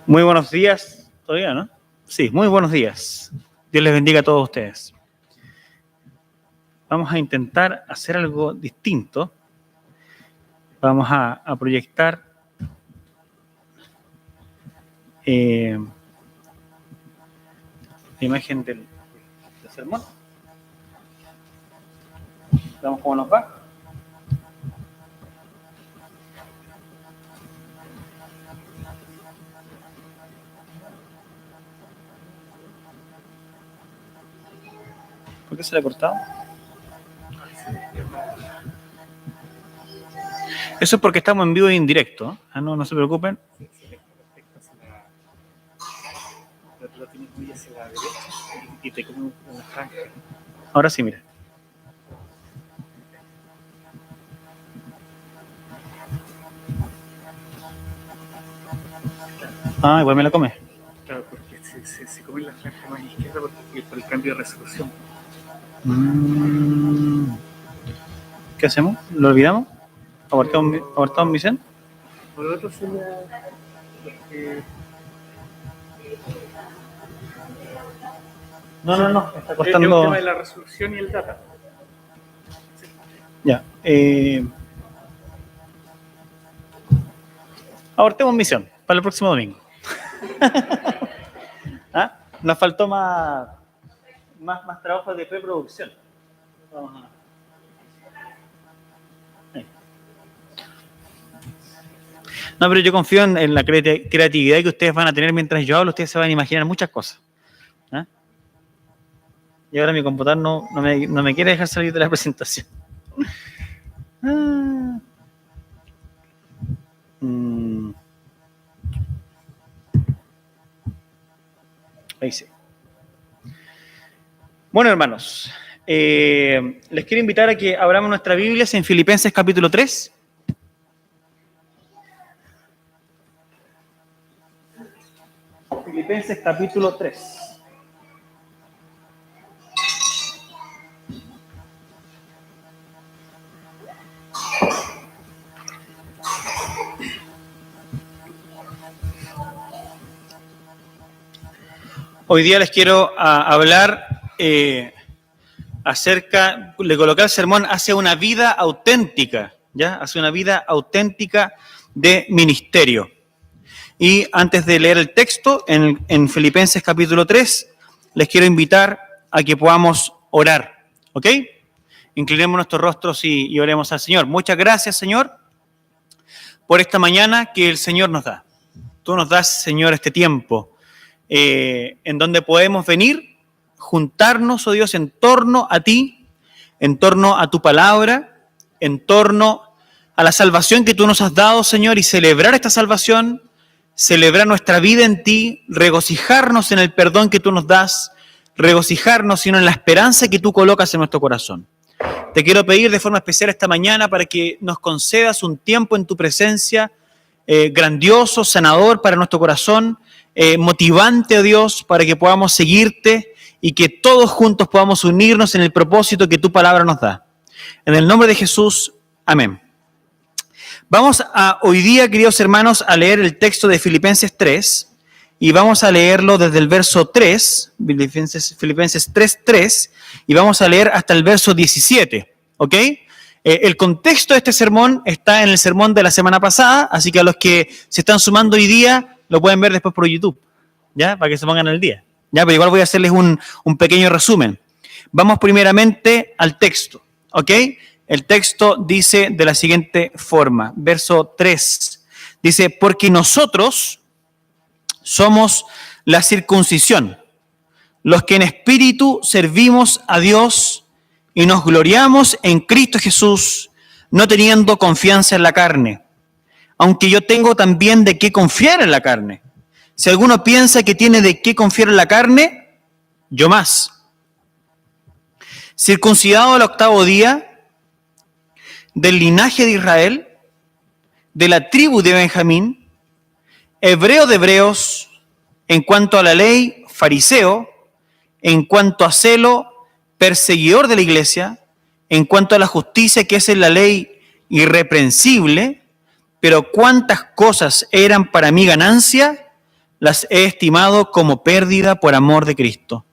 Muy buenos días, todavía, ¿no? Sí, muy buenos días. Dios les bendiga a todos ustedes. Vamos a intentar hacer algo distinto. Vamos a proyectar la imagen del sermón. Veamos cómo nos va. ¿Por qué se le ha cortado? Eso es porque estamos en vivo y en directo. No se preocupen. Ahora sí, mira. Ah, igual me la come. Claro, porque se come la franja más izquierda por el cambio de resolución. ¿Qué hacemos? ¿Lo olvidamos? ¿Abortamos misión? Por lo otro sería No. Está cortando. el tema de la resolución y el data. Sí. Ya. Abortemos misión para el próximo domingo. ¿Ah? Nos faltó más trabajo de preproducción. Vamos a... No, pero yo confío en la creatividad que ustedes van a tener mientras yo hablo. Ustedes se van a imaginar muchas cosas. ¿Ah? Y ahora mi computador no me quiere dejar salir de la presentación. Ahí sí. Bueno, hermanos, les quiero invitar a que abramos nuestras Biblias en Filipenses capítulo 3. Filipenses capítulo 3. Hoy día les quiero hablar acerca de colocar el sermón hacia una vida auténtica, ¿ya? Hacia una vida auténtica de ministerio. Y antes de leer el texto, en Filipenses capítulo 3, les quiero invitar a que podamos orar, ¿ok? Inclinemos nuestros rostros y oremos al Señor. Muchas gracias, Señor, por esta mañana que el Señor nos da. Tú nos das, Señor, este tiempo en donde podemos venir, juntarnos, oh Dios, en torno a ti, en torno a tu palabra, en torno a la salvación que tú nos has dado, Señor, y celebrar esta salvación, celebrar nuestra vida en ti, regocijarnos en el perdón que tú nos das, regocijarnos, sino en la esperanza que tú colocas en nuestro corazón. Te quiero pedir de forma especial esta mañana para que nos concedas un tiempo en tu presencia grandioso, sanador para nuestro corazón, motivante, oh Dios, para que podamos seguirte y que todos juntos podamos unirnos en el propósito que tu palabra nos da. En el nombre de Jesús, amén. Vamos hoy día, queridos hermanos, a leer el texto de Filipenses 3 y vamos a leerlo desde el verso 3, Filipenses 3, y vamos a leer hasta el verso 17, ¿ok? El contexto de este sermón está en el sermón de la semana pasada, así que a los que se están sumando hoy día lo pueden ver después por YouTube, ¿ya? Para que se pongan al día, ¿ya? Pero igual voy a hacerles un pequeño resumen. Vamos primeramente al texto, ¿ok? El texto dice de la siguiente forma, verso 3, dice, porque nosotros somos la circuncisión, los que en espíritu servimos a Dios y nos gloriamos en Cristo Jesús, no teniendo confianza en la carne, aunque yo tengo también de qué confiar en la carne. Si alguno piensa que tiene de qué confiar en la carne, yo más. Circuncidado al 8º día, del linaje de Israel, de la tribu de Benjamín, hebreo de hebreos, en cuanto a la ley, fariseo, en cuanto a celo, perseguidor de la iglesia, en cuanto a la justicia que es en la ley, irreprensible, pero cuántas cosas eran para mi ganancia, las he estimado como pérdida por amor de Cristo.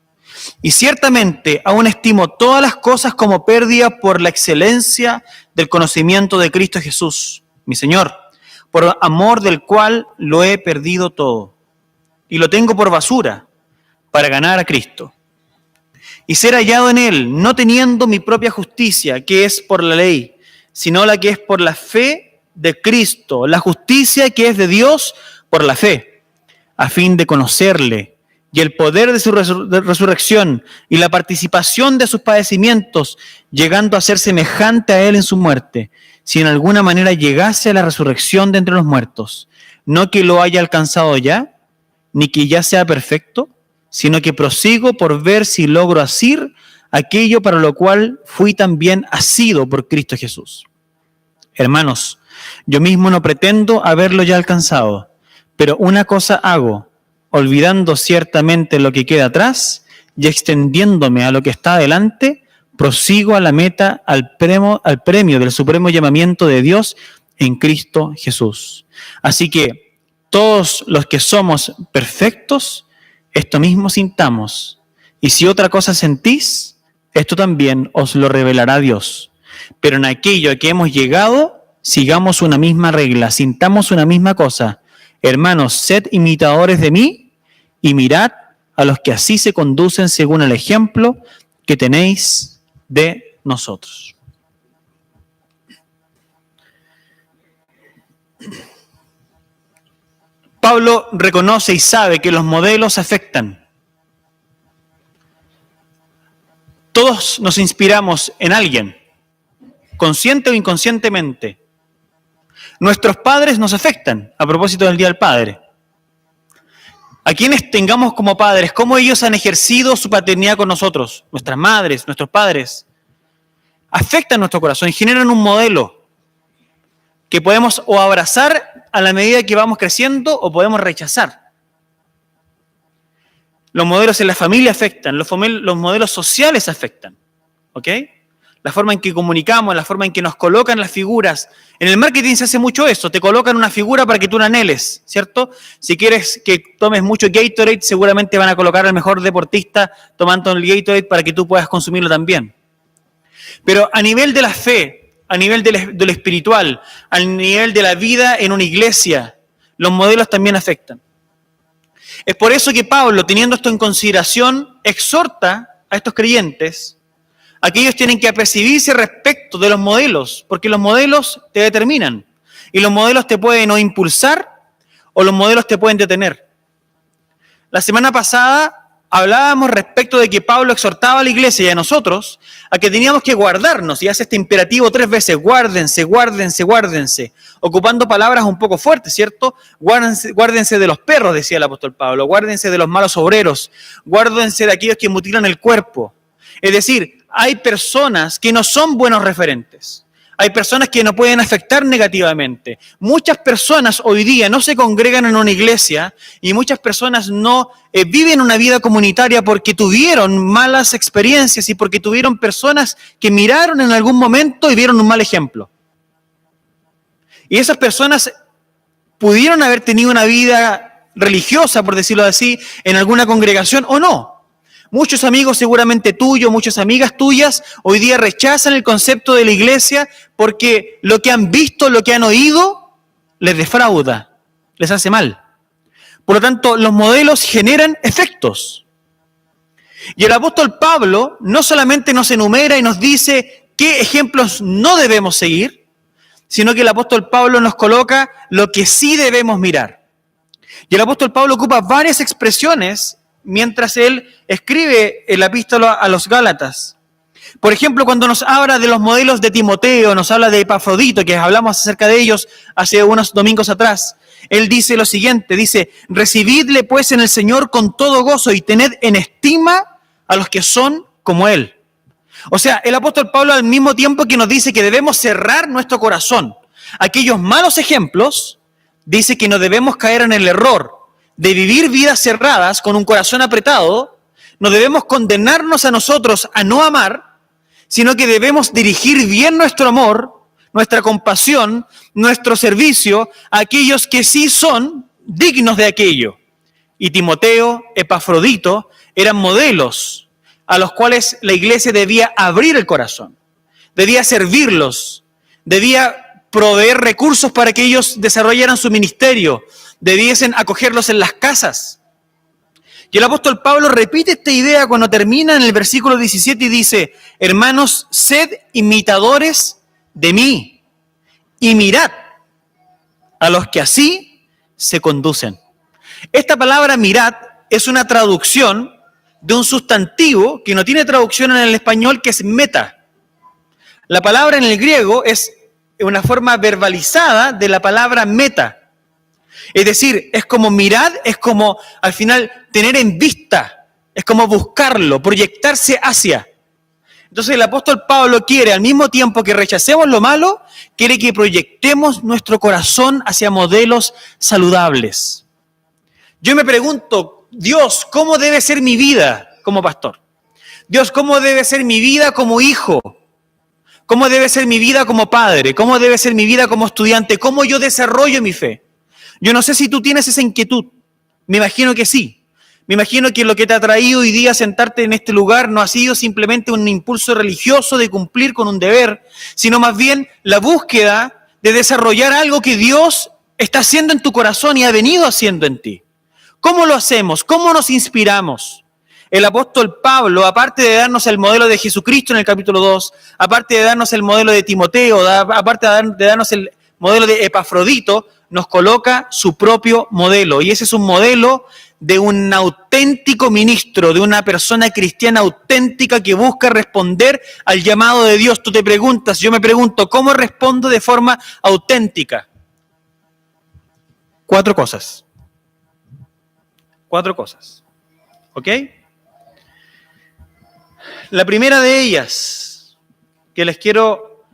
Y ciertamente aún estimo todas las cosas como pérdida por la excelencia del conocimiento de Cristo Jesús, mi Señor, por amor del cual lo he perdido todo. Y lo tengo por basura para ganar a Cristo. Y ser hallado en Él, no teniendo mi propia justicia, que es por la ley, sino la que es por la fe de Cristo, la justicia que es de Dios por la fe, a fin de conocerle y el poder de su resurrección y la participación de sus padecimientos, llegando a ser semejante a Él en su muerte, si en alguna manera llegase a la resurrección de entre los muertos, no que lo haya alcanzado ya, ni que ya sea perfecto, sino que prosigo por ver si logro asir aquello para lo cual fui también asido por Cristo Jesús. Hermanos, yo mismo no pretendo haberlo ya alcanzado, pero una cosa hago, olvidando ciertamente lo que queda atrás y extendiéndome a lo que está adelante, prosigo a la meta, al premio del supremo llamamiento de Dios en Cristo Jesús. Así que todos los que somos perfectos, esto mismo sintamos, y si otra cosa sentís, esto también os lo revelará Dios. Pero en aquello a que hemos llegado, sigamos una misma regla, sintamos una misma cosa. Hermanos, sed imitadores de mí y mirad a los que así se conducen según el ejemplo que tenéis de nosotros. Pablo reconoce y sabe que los modelos afectan. Todos nos inspiramos en alguien, consciente o inconscientemente. Nuestros padres nos afectan, a propósito del Día del Padre. A quienes tengamos como padres, cómo ellos han ejercido su paternidad con nosotros, nuestras madres, nuestros padres, afectan nuestro corazón y generan un modelo que podemos o abrazar a la medida que vamos creciendo o podemos rechazar. Los modelos en la familia afectan, los modelos sociales afectan, ¿ok? La forma en que comunicamos, la forma en que nos colocan las figuras. En el marketing se hace mucho eso, te colocan una figura para que tú la anheles, ¿cierto? Si quieres que tomes mucho Gatorade, seguramente van a colocar al mejor deportista tomando el Gatorade para que tú puedas consumirlo también. Pero a nivel de la fe, a nivel de lo espiritual, a nivel de la vida en una iglesia, los modelos también afectan. Es por eso que Pablo, teniendo esto en consideración, exhorta a estos creyentes a que ellos tienen que apercibirse respecto de los modelos, porque los modelos te determinan, y los modelos te pueden o impulsar o los modelos te pueden detener. La semana pasada hablábamos respecto de que Pablo exhortaba a la iglesia y a nosotros a que teníamos que guardarnos, y hace este imperativo 3 veces, guárdense, guárdense, guárdense, ocupando palabras un poco fuertes, ¿cierto? Guárdense de los perros, decía el apóstol Pablo, guárdense de los malos obreros, guárdense de aquellos que mutilan el cuerpo. Es decir, hay personas que no son buenos referentes. Hay personas que no pueden afectar negativamente. Muchas personas hoy día no se congregan en una iglesia y muchas personas no viven una vida comunitaria porque tuvieron malas experiencias y porque tuvieron personas que miraron en algún momento y vieron un mal ejemplo. Y esas personas pudieron haber tenido una vida religiosa, por decirlo así, en alguna congregación o no. Muchos amigos seguramente tuyos, muchas amigas tuyas, hoy día rechazan el concepto de la iglesia porque lo que han visto, lo que han oído, les defrauda, les hace mal. Por lo tanto, los modelos generan efectos. Y el apóstol Pablo no solamente nos enumera y nos dice qué ejemplos no debemos seguir, sino que el apóstol Pablo nos coloca lo que sí debemos mirar. Y el apóstol Pablo ocupa varias expresiones mientras él escribe en la epístola a los Gálatas. Por ejemplo, cuando nos habla de los modelos de Timoteo, nos habla de Epafrodito, que hablamos acerca de ellos hace unos domingos atrás. Él dice lo siguiente, dice, recibidle pues en el Señor con todo gozo y tened en estima a los que son como Él. O sea, el apóstol Pablo al mismo tiempo que nos dice que debemos cerrar nuestro corazón a aquellos malos ejemplos, dice que no debemos caer en el error de vivir vidas cerradas con un corazón apretado. No debemos condenarnos a nosotros a no amar, sino que debemos dirigir bien nuestro amor, nuestra compasión, nuestro servicio a aquellos que sí son dignos de aquello. y Timoteo, Epafrodito, eran modelos a los cuales la iglesia debía abrir el corazón, debía servirlos, debía proveer recursos para que ellos desarrollaran su ministerio, debiesen acogerlos en las casas. Y el apóstol Pablo repite esta idea cuando termina en el versículo 17 y dice: hermanos, sed imitadores de mí y mirad a los que así se conducen. Esta palabra mirad es una traducción de un sustantivo que no tiene traducción en el español, que es meta. La palabra en el griego es una forma verbalizada de la palabra meta. Es decir, es como mirad, es como al final tener en vista, es como buscarlo, proyectarse hacia. Entonces el apóstol Pablo quiere, al mismo tiempo que rechacemos lo malo, quiere que proyectemos nuestro corazón hacia modelos saludables. Yo me pregunto, Dios, ¿cómo debe ser mi vida como pastor? Dios, ¿cómo debe ser mi vida como hijo? ¿Cómo debe ser mi vida como padre? ¿Cómo debe ser mi vida como estudiante? ¿Cómo yo desarrollo mi fe? Yo no sé si tú tienes esa inquietud. Me imagino que sí. Me imagino que lo que te ha traído hoy día a sentarte en este lugar no ha sido simplemente un impulso religioso de cumplir con un deber, sino más bien la búsqueda de desarrollar algo que Dios está haciendo en tu corazón y ha venido haciendo en ti. ¿Cómo lo hacemos? ¿Cómo nos inspiramos? El apóstol Pablo, aparte de darnos el modelo de Jesucristo en el capítulo 2, aparte de darnos el modelo de Timoteo, aparte de darnos el modelo de Epafrodito, nos coloca su propio modelo. Y ese es un modelo de un auténtico ministro, de una persona cristiana auténtica que busca responder al llamado de Dios. Tú te preguntas, yo me pregunto, ¿cómo respondo de forma auténtica? 4 cosas. 4 cosas. ¿Ok? La primera de ellas que quiero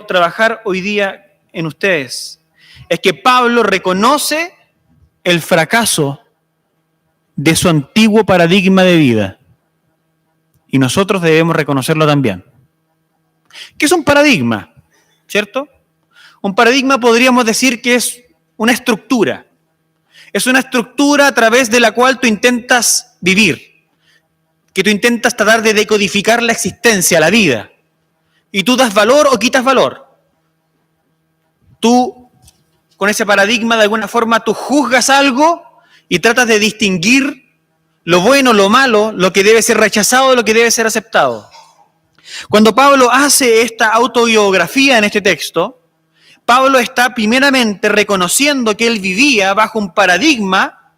trabajar hoy día en ustedes es que Pablo reconoce el fracaso de su antiguo paradigma de vida. Y nosotros debemos reconocerlo también. ¿Qué es un paradigma? ¿Cierto? Un paradigma podríamos decir que es una estructura. Es una estructura a través de la cual tú intentas vivir, que tú intentas tratar de decodificar la existencia, la vida. Y tú das valor o quitas valor. Tú, con ese paradigma, de alguna forma, tú juzgas algo y tratas de distinguir lo bueno, lo malo, lo que debe ser rechazado de lo que debe ser aceptado. Cuando Pablo hace esta autobiografía en este texto, Pablo está primeramente reconociendo que él vivía bajo un paradigma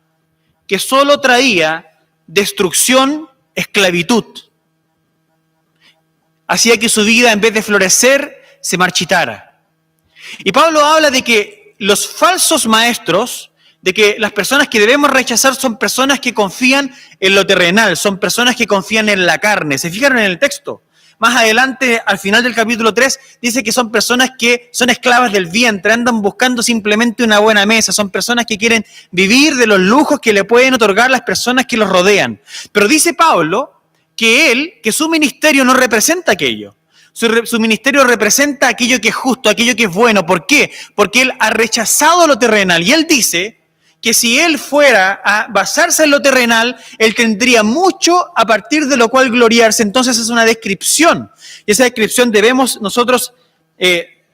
que solo traía destrucción, esclavitud. Hacía que su vida, en vez de florecer, se marchitara. Y Pablo habla de que los falsos maestros, de que las personas que debemos rechazar son personas que confían en lo terrenal, son personas que confían en la carne. ¿Se fijaron en el texto? Más adelante, al final del capítulo 3, dice que son personas que son esclavas del vientre, andan buscando simplemente una buena mesa, son personas que quieren vivir de los lujos que le pueden otorgar las personas que los rodean. Pero dice Pablo que su ministerio no representa aquello. Su ministerio representa aquello que es justo, aquello que es bueno. ¿Por qué? Porque él ha rechazado lo terrenal. Y él dice que si él fuera a basarse en lo terrenal, él tendría mucho a partir de lo cual gloriarse. Entonces es una descripción. Y esa descripción debemos nosotros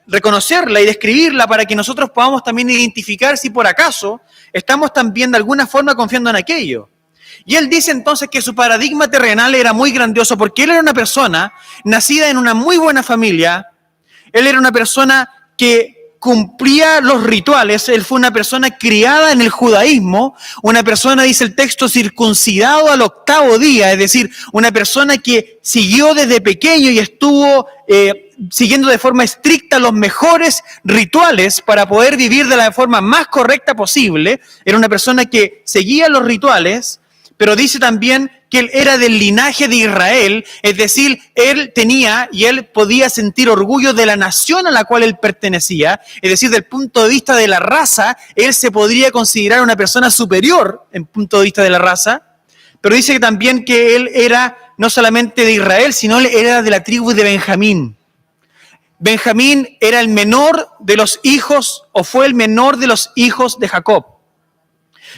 reconocerla y describirla para que nosotros podamos también identificar si por acaso estamos también de alguna forma confiando en aquello. Y él dice entonces que su paradigma terrenal era muy grandioso porque él era una persona nacida en una muy buena familia, él era una persona que cumplía los rituales, él fue una persona criada en el judaísmo, una persona, dice el texto, circuncidado al 8º día, es decir, una persona que siguió desde pequeño y estuvo siguiendo de forma estricta los mejores rituales para poder vivir de la forma más correcta posible. Era una persona que seguía los rituales, pero dice también que él era del linaje de Israel, es decir, él tenía y él podía sentir orgullo de la nación a la cual él pertenecía, es decir, del punto de vista de la raza, él se podría considerar una persona superior en punto de vista de la raza, pero dice también que él era no solamente de Israel, sino él era de la tribu de Benjamín. Benjamín era el menor de los hijos, o fue el menor de los hijos de Jacob.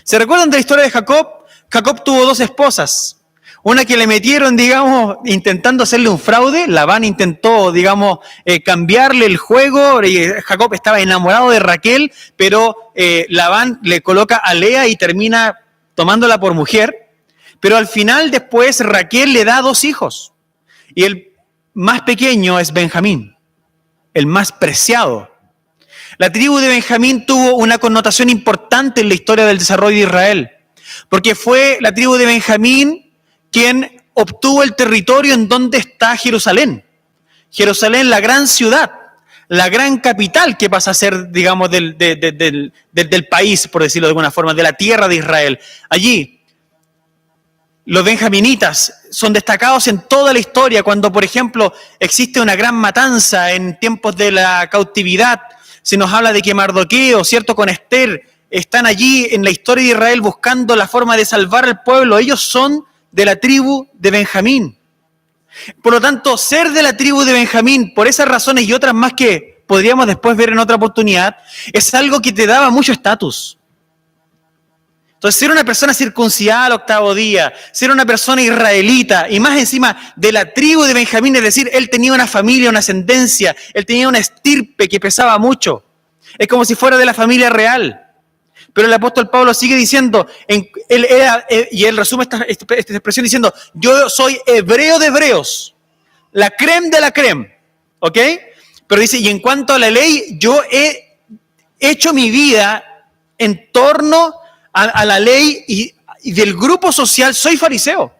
¿Se recuerdan de la historia de Jacob? Jacob tuvo 2 esposas. Una que le metieron, digamos, intentando hacerle un fraude. Labán intentó, digamos, cambiarle el juego. Jacob estaba enamorado de Raquel, pero Labán le coloca a Lea y termina tomándola por mujer. Pero al final, después, Raquel le da 2 hijos. Y el más pequeño es Benjamín, el más preciado. La tribu de Benjamín tuvo una connotación importante en la historia del desarrollo de Israel, porque fue la tribu de Benjamín quien obtuvo el territorio en donde está Jerusalén. Jerusalén, la gran ciudad, la gran capital que pasa a ser, digamos, del país, por decirlo de alguna forma, de la tierra de Israel. Allí, los benjaminitas son destacados en toda la historia. Cuando, por ejemplo, existe una gran matanza en tiempos de la cautividad, se nos habla de que Mardoqueo, ¿cierto?, con Esther, están allí en la historia de Israel buscando la forma de salvar al pueblo. Ellos son de la tribu de Benjamín. Por lo tanto, ser de la tribu de Benjamín, por esas razones y otras más que podríamos después ver en otra oportunidad, es algo que te daba mucho estatus. Entonces, ser una persona circuncidada al 8º día, ser una persona israelita y más encima de la tribu de Benjamín, es decir, él tenía una familia, una ascendencia, él tenía una estirpe que pesaba mucho. Es como si fuera de la familia real. Pero el apóstol Pablo sigue diciendo, y él resume esta expresión diciendo, yo soy hebreo de hebreos, la crème de la crème, ¿ok? Pero dice, y en cuanto a la ley, yo he hecho mi vida en torno a la ley y del grupo social soy fariseo.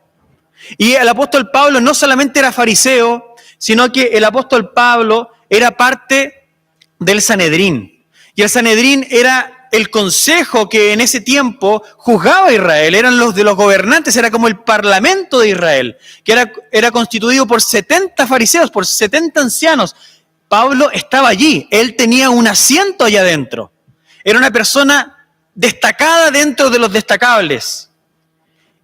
Y el apóstol Pablo no solamente era fariseo, sino que el apóstol Pablo era parte del Sanedrín. Y el Sanedrín era el consejo que en ese tiempo juzgaba a Israel, eran los de los gobernantes, era como el parlamento de Israel, que era constituido por 70 fariseos, por 70 ancianos. Pablo estaba allí, él tenía un asiento allá adentro. Era una persona destacada dentro de los destacables.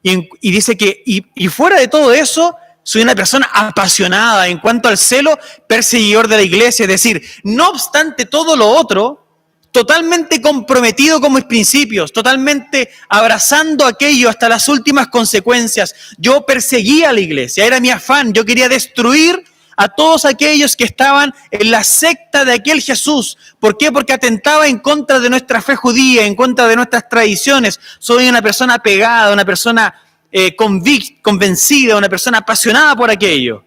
Y dice que, y fuera de todo eso, soy una persona apasionada en cuanto al celo, perseguidor de la iglesia, es decir, no obstante todo lo otro, totalmente comprometido con mis principios, totalmente abrazando aquello hasta las últimas consecuencias. Yo perseguía a la iglesia, era mi afán, yo quería destruir a todos aquellos que estaban en la secta de aquel Jesús. ¿Por qué? Porque atentaba en contra de nuestra fe judía, en contra de nuestras tradiciones. Soy una persona apegada, una persona convencida, una persona apasionada por aquello.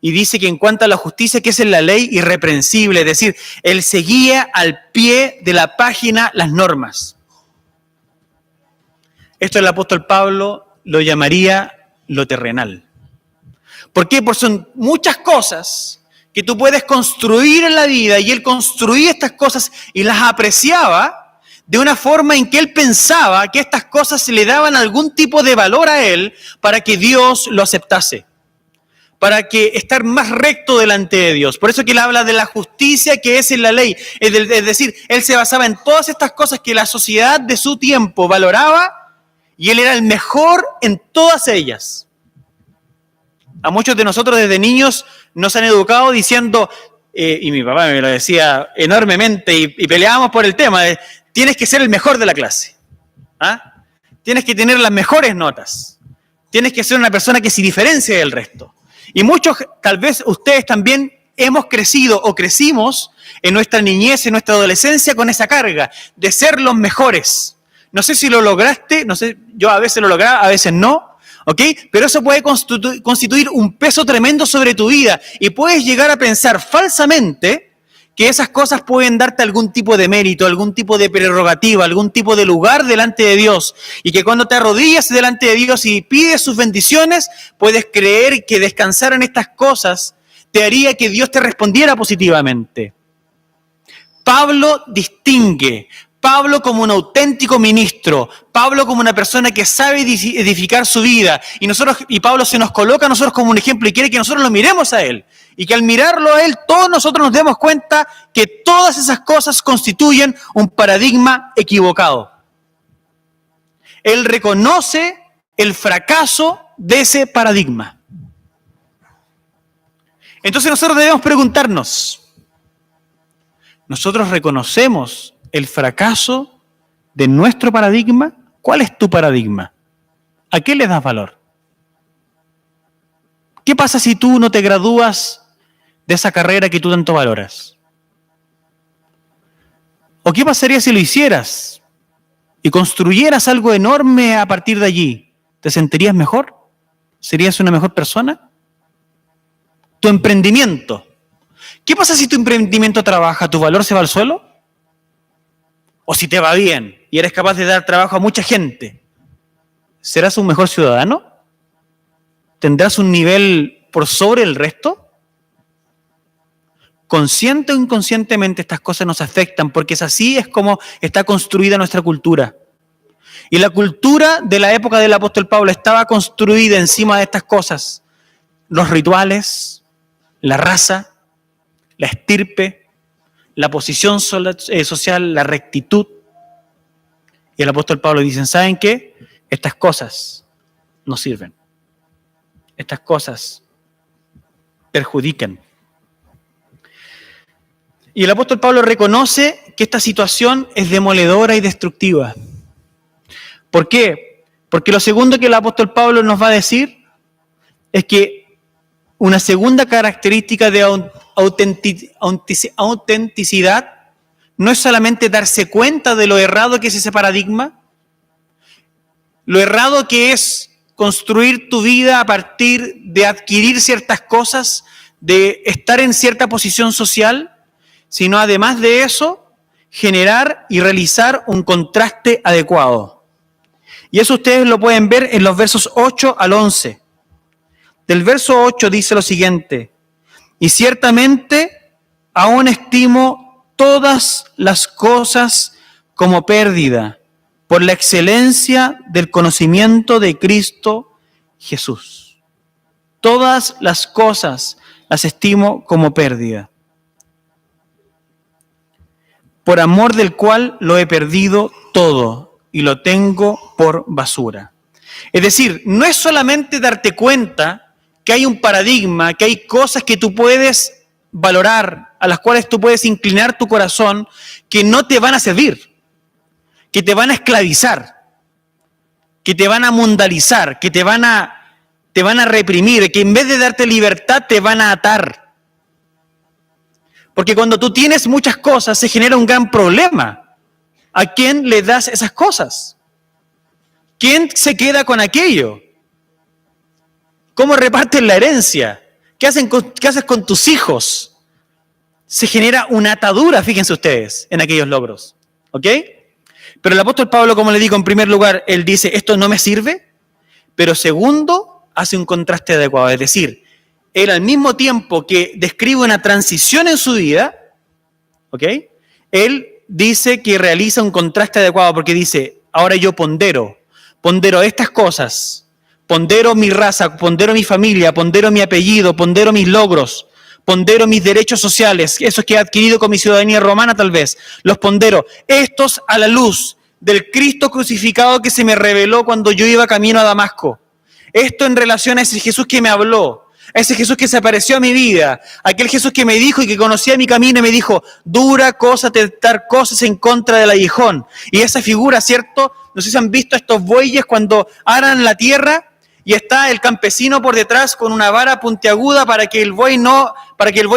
Y dice que en cuanto a la justicia, que es en la ley, irreprensible, es decir, él seguía al pie de la página las normas. Esto el apóstol Pablo lo llamaría lo terrenal. ¿Por qué? Porque son muchas cosas que tú puedes construir en la vida y él construía estas cosas y las apreciaba de una forma en que él pensaba que estas cosas le daban algún tipo de valor a él para que Dios lo aceptase, para que estar más recto delante de Dios. Por eso que él habla de la justicia que es en la ley. Es decir, él se basaba en todas estas cosas que la sociedad de su tiempo valoraba y él era el mejor en todas ellas. A muchos de nosotros desde niños nos han educado diciendo, y mi papá me lo decía enormemente y peleábamos por el tema, de tienes que ser el mejor de la clase. ¿Ah? Tienes que tener las mejores notas. Tienes que ser una persona que se diferencie del resto. Y muchos, tal vez ustedes también hemos crecido o crecimos en nuestra niñez, en nuestra adolescencia con esa carga de ser los mejores. No sé si lo lograste, no sé, yo a veces lo lograba, a veces no, ¿ok? Pero eso puede constituir un peso tremendo sobre tu vida y puedes llegar a pensar falsamente que esas cosas pueden darte algún tipo de mérito, algún tipo de prerrogativa, algún tipo de lugar delante de Dios. Y que cuando te arrodillas delante de Dios y pides sus bendiciones, puedes creer que descansar en estas cosas te haría que Dios te respondiera positivamente. Pablo distingue. Pablo como un auténtico ministro, Pablo como una persona que sabe edificar su vida, y Pablo se nos coloca a nosotros como un ejemplo y quiere que nosotros lo miremos a él, y que al mirarlo a él todos nosotros nos demos cuenta que todas esas cosas constituyen un paradigma equivocado. Él reconoce el fracaso de ese paradigma. Entonces nosotros debemos preguntarnos, ¿nosotros reconocemos el fracaso de nuestro paradigma, ¿cuál es tu paradigma? ¿A qué le das valor? ¿Qué pasa si tú no te gradúas de esa carrera que tú tanto valoras? ¿O qué pasaría si lo hicieras y construyeras algo enorme a partir de allí? ¿Te sentirías mejor? ¿Serías una mejor persona? Tu emprendimiento. ¿Qué pasa si tu emprendimiento trabaja? ¿Tu valor se va al suelo? ¿O si te va bien y eres capaz de dar trabajo a mucha gente? ¿Serás un mejor ciudadano? ¿Tendrás un nivel por sobre el resto? Consciente o inconscientemente estas cosas nos afectan porque así es como está construida nuestra cultura. Y la cultura de la época del apóstol Pablo estaba construida encima de estas cosas. Los rituales, la raza, la estirpe, la posición social, la rectitud. Y el apóstol Pablo dice, ¿saben qué? Estas cosas no sirven. Estas cosas perjudican. Y el apóstol Pablo reconoce que esta situación es demoledora y destructiva. ¿Por qué? Porque lo segundo que el apóstol Pablo nos va a decir es que una segunda característica de autenticidad no es solamente darse cuenta de lo errado que es ese paradigma, lo errado que es construir tu vida a partir de adquirir ciertas cosas, de estar en cierta posición social, sino además de eso, generar y realizar un contraste adecuado. Y eso ustedes lo pueden ver en los versos 8 al 11. Del verso 8 dice lo siguiente, y ciertamente aún estimo todas las cosas como pérdida por la excelencia del conocimiento de Cristo Jesús. Todas las cosas las estimo como pérdida, por amor del cual lo he perdido todo y lo tengo por basura. Es decir, no es solamente darte cuenta que hay un paradigma, que hay cosas que tú puedes valorar, a las cuales tú puedes inclinar tu corazón, que no te van a servir, que te van a esclavizar, que te van a mundanizar, que te van a reprimir, que en vez de darte libertad te van a atar. Porque cuando tú tienes muchas cosas se genera un gran problema. ¿A quién le das esas cosas? ¿Quién se queda con aquello? ¿Cómo reparten la herencia? ¿Qué haces con tus hijos? Se genera una atadura, fíjense ustedes, en aquellos logros. ¿Ok? Pero el apóstol Pablo, como le digo, en primer lugar, él dice, esto no me sirve, pero segundo, hace un contraste adecuado. Es decir, él al mismo tiempo que describe una transición en su vida, ¿ok? Él dice que realiza un contraste adecuado porque dice, ahora yo pondero estas cosas, pondero mi raza, pondero mi familia, pondero mi apellido, pondero mis logros, pondero mis derechos sociales, esos que he adquirido con mi ciudadanía romana tal vez, los pondero, estos a la luz del Cristo crucificado que se me reveló cuando yo iba camino a Damasco. Esto en relación a ese Jesús que me habló, a ese Jesús que se apareció a mi vida, aquel Jesús que me dijo y que conocía mi camino y me dijo, dura cosa tentar cosas en contra del aguijón. Y esa figura, ¿cierto? No sé si han visto estos bueyes cuando aran la tierra y está el campesino por detrás con una vara puntiaguda para que el buey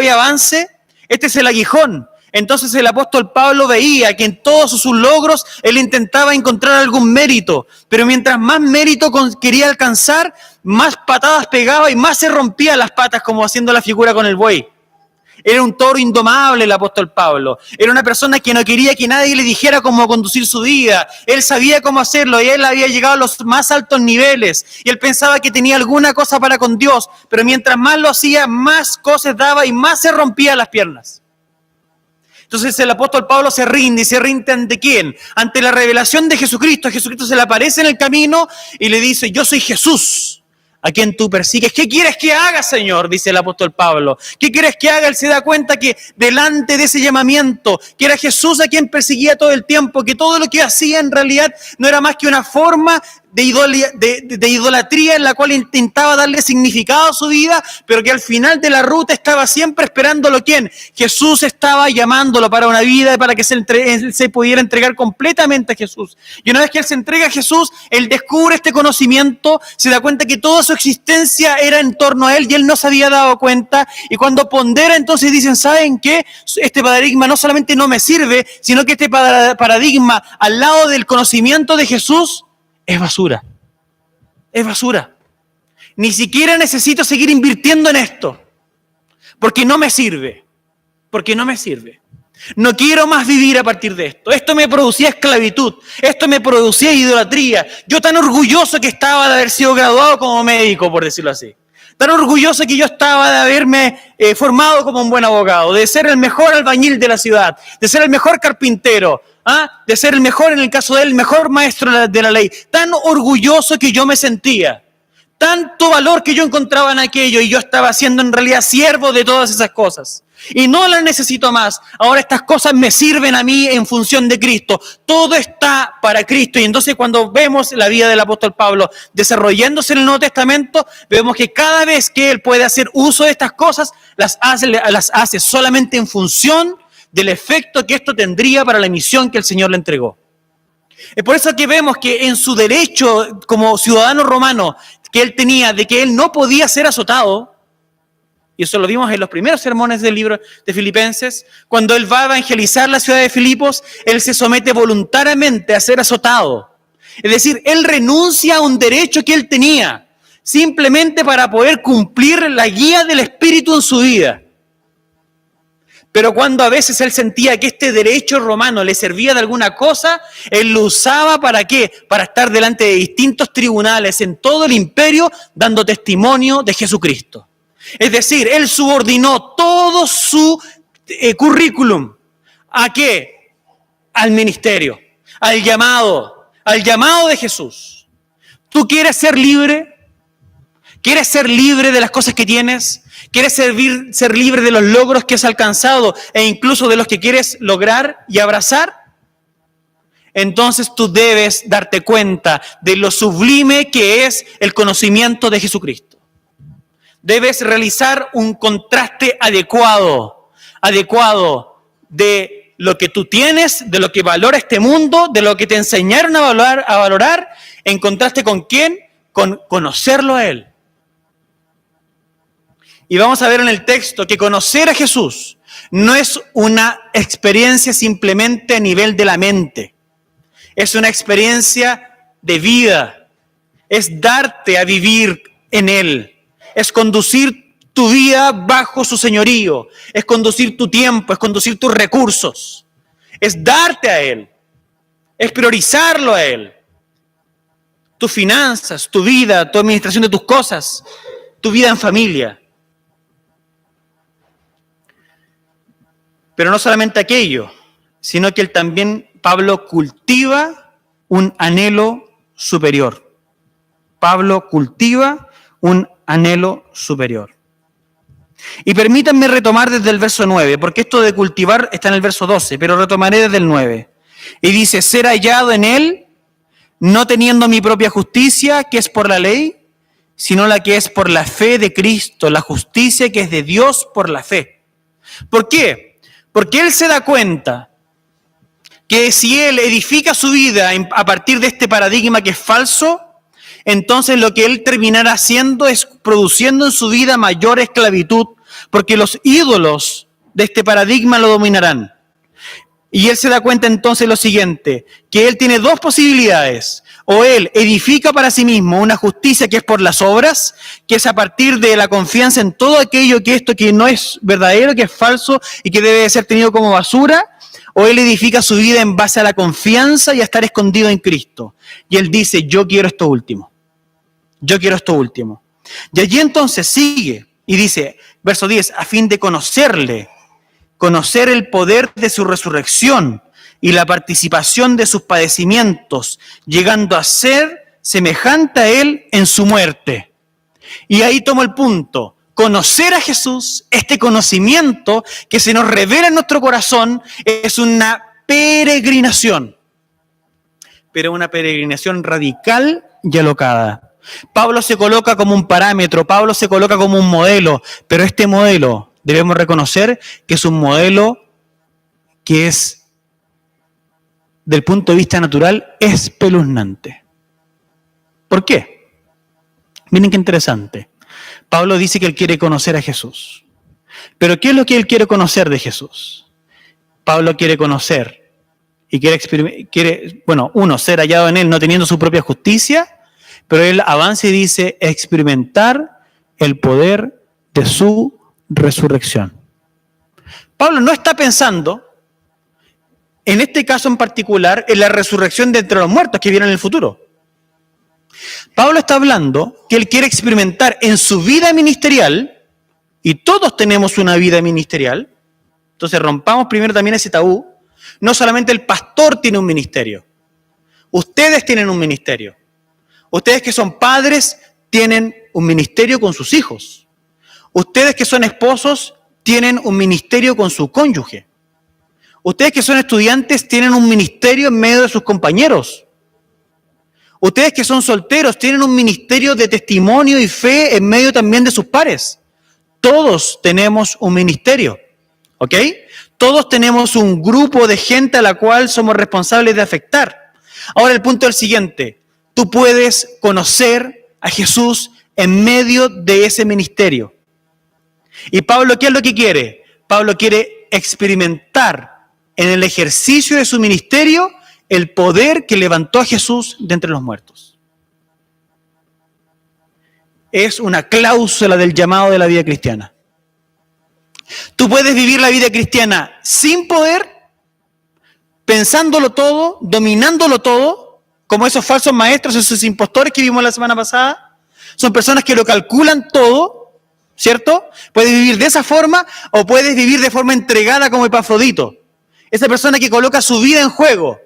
avance. Este es el aguijón. Entonces el apóstol Pablo veía que en todos sus logros él intentaba encontrar algún mérito, pero mientras más mérito quería alcanzar, más patadas pegaba y más se rompía las patas como haciendo la figura con el buey. Era un toro indomable el apóstol Pablo. Era una persona que no quería que nadie le dijera cómo conducir su vida. Él sabía cómo hacerlo y él había llegado a los más altos niveles. Y él pensaba que tenía alguna cosa para con Dios, pero mientras más lo hacía, más cosas daba y más se rompía las piernas. Entonces el apóstol Pablo se rinde, ¿y se rinde ante quién? Ante la revelación de Jesucristo. Jesucristo se le aparece en el camino y le dice, yo soy Jesús, a quien tú persigues. ¿Qué quieres que haga, Señor? Dice el apóstol Pablo. ¿Qué quieres que haga? Él se da cuenta que delante de ese llamamiento, que era Jesús a quien perseguía todo el tiempo, que todo lo que hacía en realidad no era más que una forma de idolatría en la cual intentaba darle significado a su vida, pero que al final de la ruta estaba siempre esperándolo. ¿Quién? Jesús estaba llamándolo para una vida, para que él se pudiera entregar completamente a Jesús. Y una vez que él se entrega a Jesús, él descubre este conocimiento, se da cuenta que toda su existencia era en torno a él y él no se había dado cuenta. Y cuando pondera, entonces dicen, ¿saben qué? Este paradigma no solamente no me sirve, sino que este paradigma al lado del conocimiento de Jesús es basura. Es basura. Ni siquiera necesito seguir invirtiendo en esto. Porque no me sirve. Porque no me sirve. No quiero más vivir a partir de esto. Esto me producía esclavitud. Esto me producía idolatría. Yo tan orgulloso que estaba de haber sido graduado como médico, por decirlo así. Tan orgulloso que yo estaba de haberme formado como un buen abogado, de ser el mejor albañil de la ciudad, de ser el mejor carpintero, de ser el mejor, en el caso de él, el mejor maestro de la ley. Tan orgulloso que yo me sentía. Tanto valor que yo encontraba en aquello y yo estaba siendo en realidad siervo de todas esas cosas. Y no las necesito más. Ahora estas cosas me sirven a mí en función de Cristo. Todo está para Cristo. Y entonces cuando vemos la vida del apóstol Pablo desarrollándose en el Nuevo Testamento, vemos que cada vez que él puede hacer uso de estas cosas, las hace solamente en función del efecto que esto tendría para la misión que el Señor le entregó. Es por eso que vemos que en su derecho como ciudadano romano que él tenía de que él no podía ser azotado, y eso lo vimos en los primeros sermones del libro de Filipenses, cuando él va a evangelizar la ciudad de Filipos, él se somete voluntariamente a ser azotado. Es decir, él renuncia a un derecho que él tenía, simplemente para poder cumplir la guía del Espíritu en su vida. Pero cuando a veces él sentía que este derecho romano le servía de alguna cosa, él lo usaba ¿para qué? Para estar delante de distintos tribunales en todo el imperio dando testimonio de Jesucristo. Es decir, él subordinó todo su currículum. ¿A qué? Al ministerio, al llamado de Jesús. ¿Tú quieres ser libre? ¿Quieres ser libre de las cosas que tienes? ¿Quieres ser libre de los logros que has alcanzado e incluso de los que quieres lograr y abrazar? Entonces tú debes darte cuenta de lo sublime que es el conocimiento de Jesucristo. Debes realizar un contraste adecuado de lo que tú tienes, de lo que valora este mundo, de lo que te enseñaron a valorar, en contraste con ¿quién? Con conocerlo a Él. Y vamos a ver en el texto que conocer a Jesús no es una experiencia simplemente a nivel de la mente. Es una experiencia de vida. Es darte a vivir en Él. Es conducir tu vida bajo su señorío. Es conducir tu tiempo, es conducir tus recursos. Es darte a Él. Es priorizarlo a Él. Tus finanzas, tu vida, tu administración de tus cosas, tu vida en familia. Pero no solamente aquello, sino que él también, Pablo, cultiva un anhelo superior. Pablo cultiva un anhelo superior. Y permítanme retomar desde el verso 9, porque esto de cultivar está en el verso 12, pero retomaré desde el 9. Y dice, ser hallado en él, no teniendo mi propia justicia, que es por la ley, sino la que es por la fe de Cristo, la justicia que es de Dios por la fe. ¿Por qué? Porque él se da cuenta que si él edifica su vida a partir de este paradigma que es falso, entonces lo que él terminará haciendo es produciendo en su vida mayor esclavitud, porque los ídolos de este paradigma lo dominarán. Y él se da cuenta entonces lo siguiente, que él tiene dos posibilidades. O él edifica para sí mismo una justicia que es por las obras, que es a partir de la confianza en todo aquello que no es verdadero, que es falso y que debe ser tenido como basura. O él edifica su vida en base a la confianza y a estar escondido en Cristo. Y él dice, yo quiero esto último. Yo quiero esto último. Y allí entonces sigue y dice, verso 10, a fin de conocerle, conocer el poder de su resurrección y la participación de sus padecimientos, llegando a ser semejante a él en su muerte. Y ahí tomo el punto. Conocer a Jesús, este conocimiento que se nos revela en nuestro corazón, es una peregrinación. Pero una peregrinación radical y alocada. Pablo se coloca como un parámetro, Pablo se coloca como un modelo, pero este modelo debemos reconocer que es un modelo que es, del punto de vista natural, espeluznante. ¿Por qué? Miren qué interesante. Pablo dice que él quiere conocer a Jesús. Pero ¿qué es lo que él quiere conocer de Jesús? Pablo quiere conocer y quiere, ser hallado en él no teniendo su propia justicia, pero él avanza y dice experimentar el poder de su resurrección. Pablo no está pensando, en este caso en particular, en la resurrección de entre los muertos que viene en el futuro. Pablo está hablando que él quiere experimentar en su vida ministerial, y todos tenemos una vida ministerial, entonces rompamos primero también ese tabú. No solamente el pastor tiene un ministerio, ustedes tienen un ministerio. Ustedes que son padres tienen un ministerio con sus hijos. Ustedes que son esposos tienen un ministerio con su cónyuge. Ustedes que son estudiantes tienen un ministerio en medio de sus compañeros. Ustedes que son solteros tienen un ministerio de testimonio y fe en medio también de sus pares. Todos tenemos un ministerio, ¿ok? Todos tenemos un grupo de gente a la cual somos responsables de afectar. Ahora el punto es el siguiente. Tú puedes conocer a Jesús en medio de ese ministerio. Y Pablo, ¿qué es lo que quiere? Pablo quiere experimentar en el ejercicio de su ministerio el poder que levantó a Jesús de entre los muertos. Es una cláusula del llamado de la vida cristiana. Tú puedes vivir la vida cristiana sin poder, pensándolo todo, dominándolo todo, como esos falsos maestros, esos impostores que vimos la semana pasada. Son personas que lo calculan todo, ¿cierto? Puedes vivir de esa forma o puedes vivir de forma entregada como Epafrodito. Esa persona que coloca su vida en juego,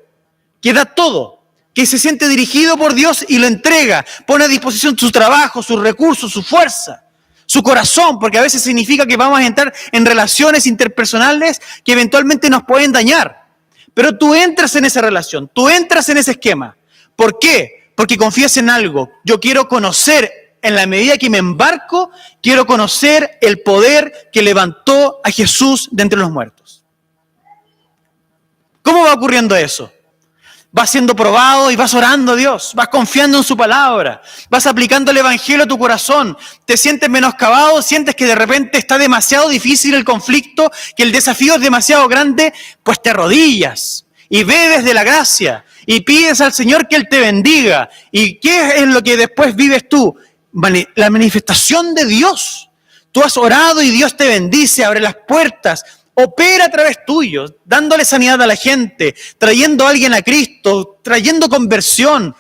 que da todo, que se siente dirigido por Dios y lo entrega, pone a disposición su trabajo, sus recursos, su fuerza, su corazón, porque a veces significa que vamos a entrar en relaciones interpersonales que eventualmente nos pueden dañar. Pero tú entras en esa relación, tú entras en ese esquema. ¿Por qué? Porque confías en algo. Yo quiero conocer, en la medida que me embarco, quiero conocer el poder que levantó a Jesús de entre los muertos. ¿Cómo va ocurriendo eso? Vas siendo probado y vas orando a Dios, vas confiando en su palabra, vas aplicando el evangelio a tu corazón, te sientes menoscabado, sientes que de repente está demasiado difícil el conflicto, que el desafío es demasiado grande, pues te arrodillas y bebes de la gracia y pides al Señor que Él te bendiga. ¿Y qué es lo que después vives tú? La manifestación de Dios. Tú has orado y Dios te bendice, abre las puertas, opera a través tuyo, dándole sanidad a la gente, trayendo a alguien a Cristo, trayendo conversión,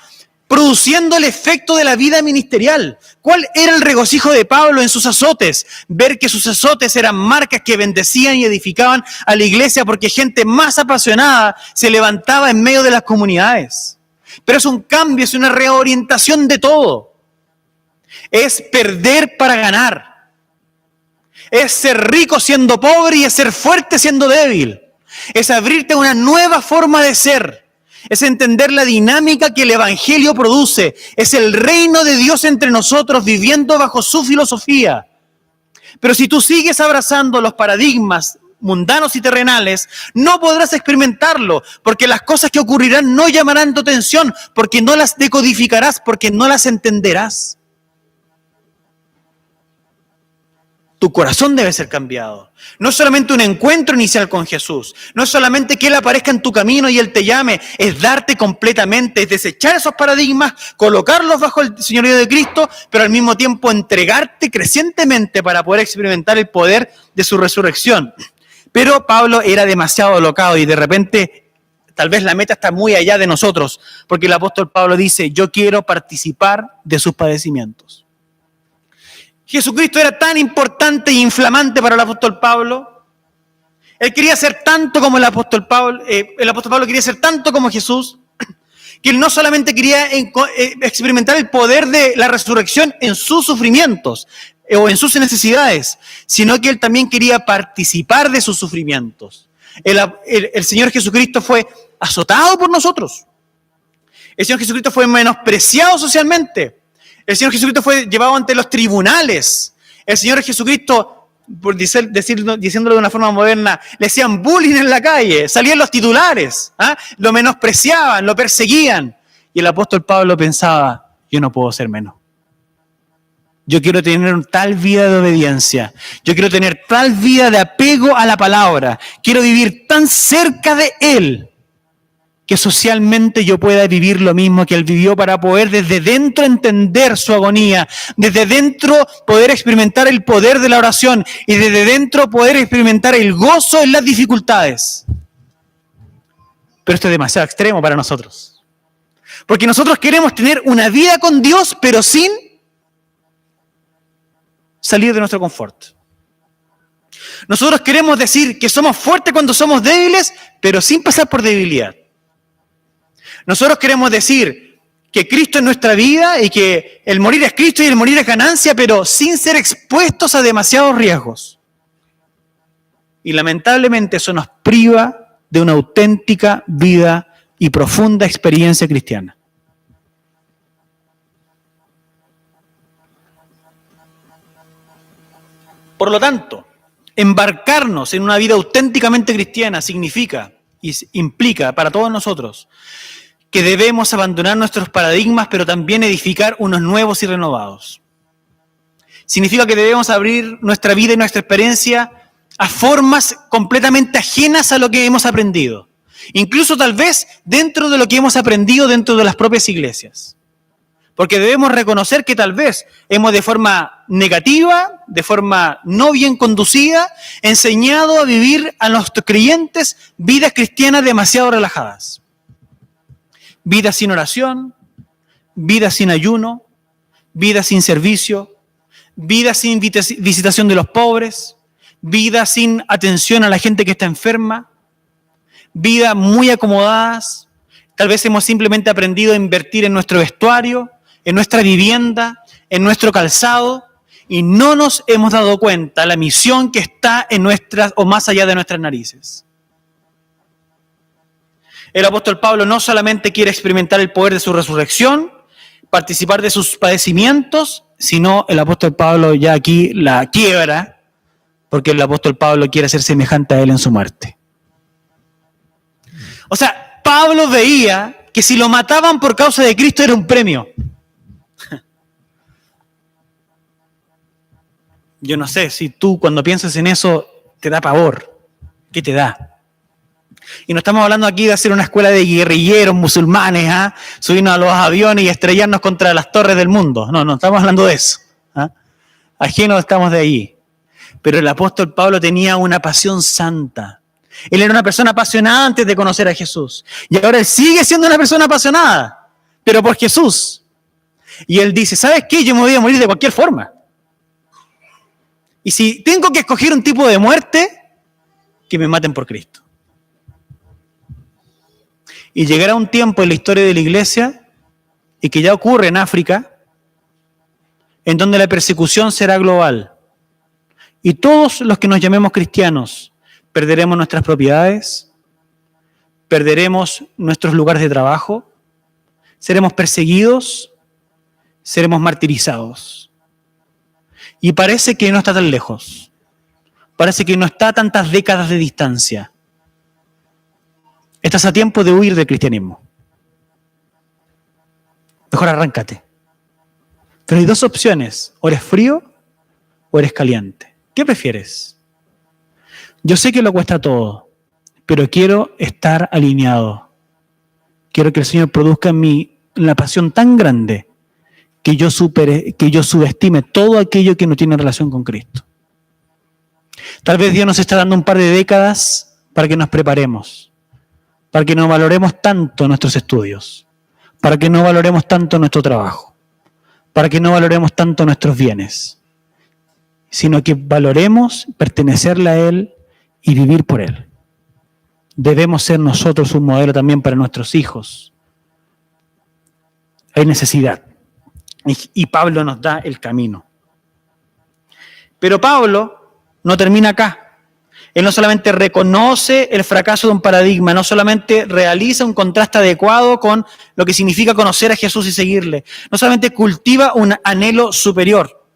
produciendo el efecto de la vida ministerial. ¿Cuál era el regocijo de Pablo en sus azotes? Ver que sus azotes eran marcas que bendecían y edificaban a la iglesia porque gente más apasionada se levantaba en medio de las comunidades. Pero es un cambio, es una reorientación de todo. Es perder para ganar. Es ser rico siendo pobre y es ser fuerte siendo débil. Es abrirte a una nueva forma de ser. Es entender la dinámica que el evangelio produce. Es el reino de Dios entre nosotros viviendo bajo su filosofía. Pero si tú sigues abrazando los paradigmas mundanos y terrenales, no podrás experimentarlo, porque las cosas que ocurrirán no llamarán tu atención, porque no las decodificarás, porque no las entenderás. Tu corazón debe ser cambiado. No es solamente un encuentro inicial con Jesús. No es solamente que Él aparezca en tu camino y Él te llame. Es darte completamente, es desechar esos paradigmas, colocarlos bajo el señorío de Cristo, pero al mismo tiempo entregarte crecientemente para poder experimentar el poder de su resurrección. Pero Pablo era demasiado alocado y de repente tal vez la meta está muy allá de nosotros, porque el apóstol Pablo dice, yo quiero participar de sus padecimientos. Jesucristo era tan importante e inflamante para el apóstol Pablo. Él quería ser tanto como el apóstol Pablo quería ser tanto como Jesús, que él no solamente quería experimentar el poder de la resurrección en sus sufrimientos o en sus necesidades, sino que él también quería participar de sus sufrimientos. El Señor Jesucristo fue azotado por nosotros. El Señor Jesucristo fue menospreciado socialmente. El Señor Jesucristo fue llevado ante los tribunales. El Señor Jesucristo, diciéndolo de una forma moderna, le hacían bullying en la calle, salían los titulares, lo menospreciaban, lo perseguían. Y el apóstol Pablo pensaba, yo no puedo ser menos. Yo quiero tener tal vida de obediencia. Yo quiero tener tal vida de apego a la palabra. Quiero vivir tan cerca de Él que socialmente yo pueda vivir lo mismo que Él vivió para poder desde dentro entender su agonía, desde dentro poder experimentar el poder de la oración y desde dentro poder experimentar el gozo en las dificultades. Pero esto es demasiado extremo para nosotros. Porque nosotros queremos tener una vida con Dios, pero sin salir de nuestro confort. Nosotros queremos decir que somos fuertes cuando somos débiles, pero sin pasar por debilidad. Nosotros queremos decir que Cristo es nuestra vida y que el morir es Cristo y el morir es ganancia, pero sin ser expuestos a demasiados riesgos. Y lamentablemente eso nos priva de una auténtica vida y profunda experiencia cristiana. Por lo tanto, embarcarnos en una vida auténticamente cristiana significa y implica para todos nosotros que debemos abandonar nuestros paradigmas, pero también edificar unos nuevos y renovados. Significa que debemos abrir nuestra vida y nuestra experiencia a formas completamente ajenas a lo que hemos aprendido. Incluso tal vez dentro de lo que hemos aprendido dentro de las propias iglesias. Porque debemos reconocer que tal vez hemos de forma negativa, de forma no bien conducida, enseñado a vivir a nuestros creyentes vidas cristianas demasiado relajadas. Vidas sin oración, vidas sin ayuno, vidas sin servicio, vidas sin visitación de los pobres, vidas sin atención a la gente que está enferma, vidas muy acomodadas. Tal vez hemos simplemente aprendido a invertir en nuestro vestuario, en nuestra vivienda, en nuestro calzado, y no nos hemos dado cuenta la misión que está en nuestras o más allá de nuestras narices. El apóstol Pablo no solamente quiere experimentar el poder de su resurrección, participar de sus padecimientos, sino el apóstol Pablo ya aquí la quiebra, porque el apóstol Pablo quiere ser semejante a él en su muerte. O sea, Pablo veía que si lo mataban por causa de Cristo era un premio. Yo no sé si tú cuando piensas en eso te da pavor. ¿Qué te da? Y no estamos hablando aquí de hacer una escuela de guerrilleros musulmanes, subirnos a los aviones y estrellarnos contra las torres del mundo. No estamos hablando de eso. Ajenos estamos de ahí. Pero el apóstol Pablo tenía una pasión santa. Él era una persona apasionada antes de conocer a Jesús. Y ahora él sigue siendo una persona apasionada, pero por Jesús. Y él dice, ¿sabes qué? Yo me voy a morir de cualquier forma. Y si tengo que escoger un tipo de muerte, que me maten por Cristo. Y llegará un tiempo en la historia de la iglesia, y que ya ocurre en África, en donde la persecución será global. Y todos los que nos llamemos cristianos, perderemos nuestras propiedades, perderemos nuestros lugares de trabajo, seremos perseguidos, seremos martirizados. Y parece que no está tan lejos. Parece que no está a tantas décadas de distancia. Estás a tiempo de huir del cristianismo. Mejor arráncate. Pero hay dos opciones. O eres frío o eres caliente. ¿Qué prefieres? Yo sé que lo cuesta todo, pero quiero estar alineado. Quiero que el Señor produzca en mí la pasión tan grande que yo subestime todo aquello que no tiene relación con Cristo. Tal vez Dios nos está dando un par de décadas para que nos preparemos, para que no valoremos tanto nuestros estudios, para que no valoremos tanto nuestro trabajo, para que no valoremos tanto nuestros bienes, sino que valoremos pertenecerle a Él y vivir por Él. Debemos ser nosotros un modelo también para nuestros hijos. Hay necesidad. Y Pablo nos da el camino. Pero Pablo no termina acá. Él no solamente reconoce el fracaso de un paradigma, no solamente realiza un contraste adecuado con lo que significa conocer a Jesús y seguirle, no solamente cultiva un anhelo superior,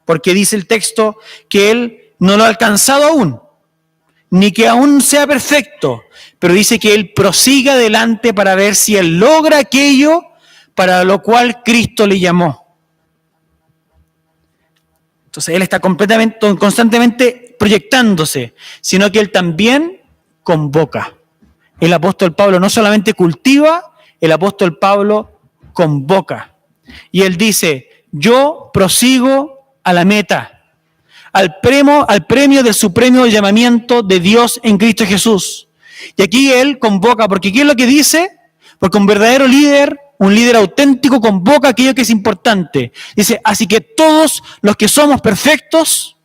porque dice el texto que Él no lo ha alcanzado aún, ni que aún sea perfecto, pero dice que Él prosiga adelante para ver si Él logra aquello para lo cual Cristo le llamó. Entonces Él está constantemente proyectándose, sino que Él también convoca. El apóstol Pablo no solamente cultiva, el apóstol Pablo convoca. Y Él dice, yo prosigo a la meta, al premio del supremo llamamiento de Dios en Cristo Jesús. Y aquí Él convoca, porque ¿qué es lo que dice? Porque un verdadero líder, un líder auténtico, convoca aquello que es importante. Dice, así que todos los que somos perfectos,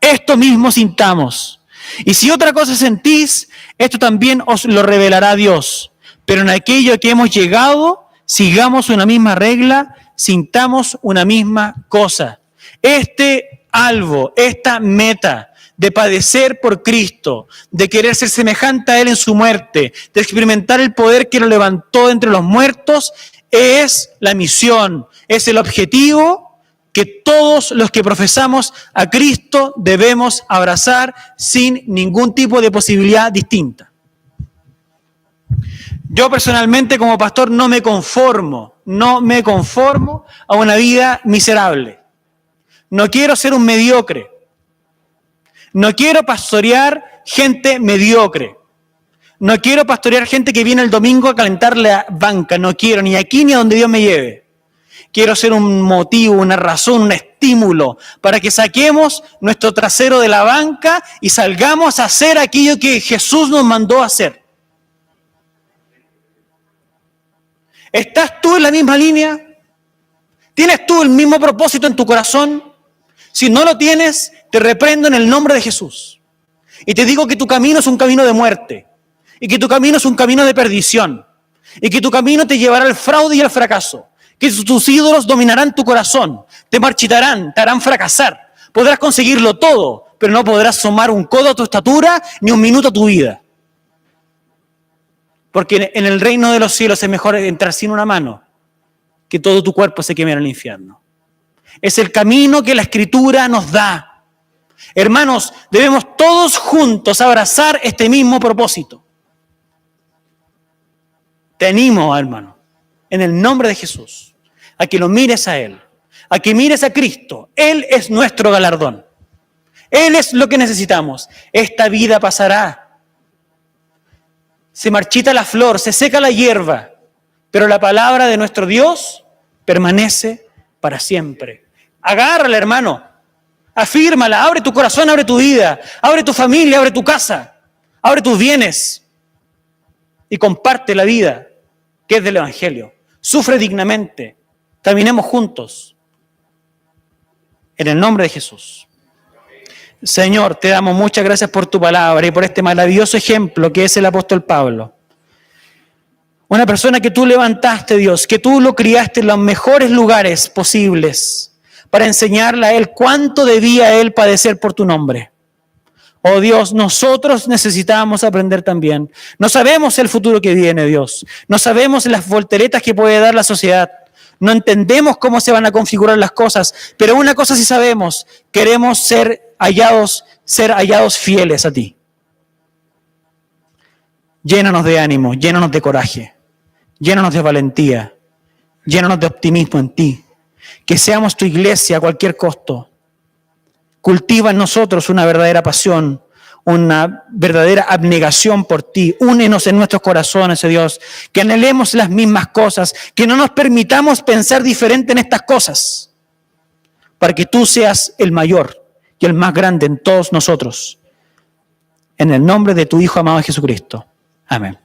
esto mismo sintamos. Y si otra cosa sentís, esto también os lo revelará Dios. Pero en aquello que hemos llegado, sigamos una misma regla, sintamos una misma cosa. Esta meta de padecer por Cristo, de querer ser semejante a Él en su muerte, de experimentar el poder que lo levantó entre los muertos, es la misión, es el objetivo que todos los que profesamos a Cristo debemos abrazar sin ningún tipo de posibilidad distinta. Yo personalmente como pastor no me conformo a una vida miserable. No quiero ser un mediocre. No quiero pastorear gente mediocre. No quiero pastorear gente que viene el domingo a calentar la banca. No quiero, ni aquí ni a donde Dios me lleve. Quiero ser un motivo, una razón, un estímulo para que saquemos nuestro trasero de la banca y salgamos a hacer aquello que Jesús nos mandó a hacer. ¿Estás tú en la misma línea? ¿Tienes tú el mismo propósito en tu corazón? Si no lo tienes, te reprendo en el nombre de Jesús. Y te digo que tu camino es un camino de muerte. Y que tu camino es un camino de perdición. Y que tu camino te llevará al fraude y al fracaso. Que tus ídolos dominarán tu corazón. Te marchitarán, te harán fracasar. Podrás conseguirlo todo, pero no podrás sumar un codo a tu estatura ni un minuto a tu vida. Porque en el reino de los cielos es mejor entrar sin una mano que todo tu cuerpo se queme en el infierno. Es el camino que la Escritura nos da. Hermanos, debemos todos juntos abrazar este mismo propósito. Te animo, hermano, en el nombre de Jesús, a que lo mires a Él, a que mires a Cristo. Él es nuestro galardón. Él es lo que necesitamos. Esta vida pasará. Se marchita la flor, se seca la hierba, pero la palabra de nuestro Dios permanece para siempre. Agárrala, hermano. Afírmala, abre tu corazón, abre tu vida, abre tu familia, abre tu casa, abre tus bienes y comparte la vida que es del Evangelio. Sufre dignamente, caminemos juntos en el nombre de Jesús. Señor, te damos muchas gracias por tu palabra y por este maravilloso ejemplo que es el apóstol Pablo. Una persona que tú levantaste, Dios, que tú lo criaste en los mejores lugares posibles para enseñarle a él cuánto debía él padecer por tu nombre. Oh Dios, nosotros necesitamos aprender también. No sabemos el futuro que viene, Dios. No sabemos las volteretas que puede dar la sociedad. No entendemos cómo se van a configurar las cosas. Pero una cosa sí sabemos. Queremos ser hallados fieles a ti. Llénanos de ánimo, llénanos de coraje, llénanos de valentía, llénanos de optimismo en ti. Que seamos tu iglesia a cualquier costo. Cultiva en nosotros una verdadera pasión, una verdadera abnegación por ti. Únenos en nuestros corazones, oh Dios, que anhelemos las mismas cosas, que no nos permitamos pensar diferente en estas cosas, para que tú seas el mayor y el más grande en todos nosotros. En el nombre de tu Hijo amado Jesucristo. Amén.